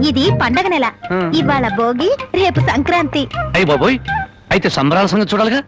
ఇది పండగ నెల. ఇవాళ భోగి, రేపు సంక్రాంతి. అయ్యి బాబోయ్, అయితే సంబరాల సంగతి చూడాలిగా.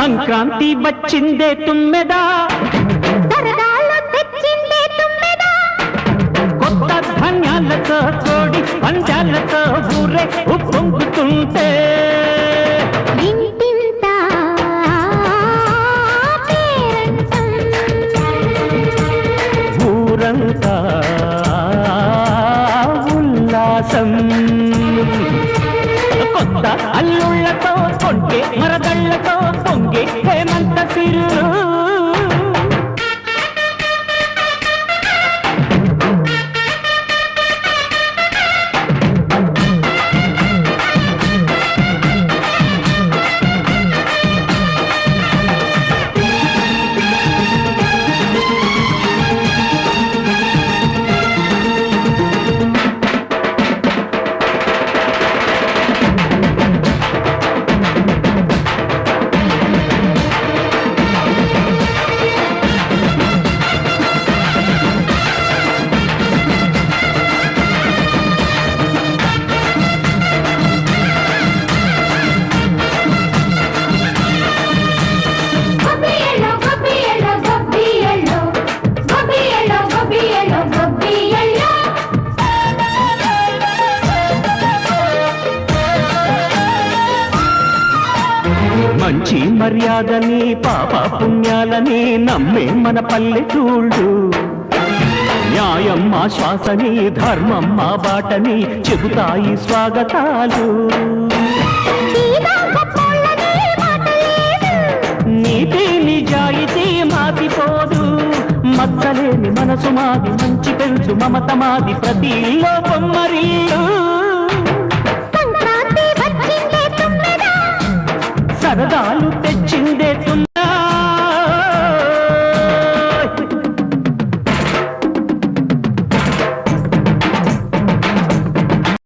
సంక్రాంతి వచ్చిందే తుమ్మెదా, కొత్త ధాన్యాలతో కోడి పంచాలతో ఊరే ఉప్పొంగుతుంటే ఊరంతా ఉల్లాసం. కొత్త అల్లుళ్లతో కొంటే మరదళ్లతో పొంగే హేమంత సిరులు. మంచి మర్యాదని పాప పుణ్యాలని నమ్మే మన పల్లెటూళ్ళు. న్యాయం మా శ్వాసని, ధర్మం మా బాటని చెబుతాయి స్వాగతాలు. నీతి నిజాయితీ మాసిపోదు, మచ్చలేని మనసు మాది, మంచి పెంచు మమత మాది, ప్రతి లోపం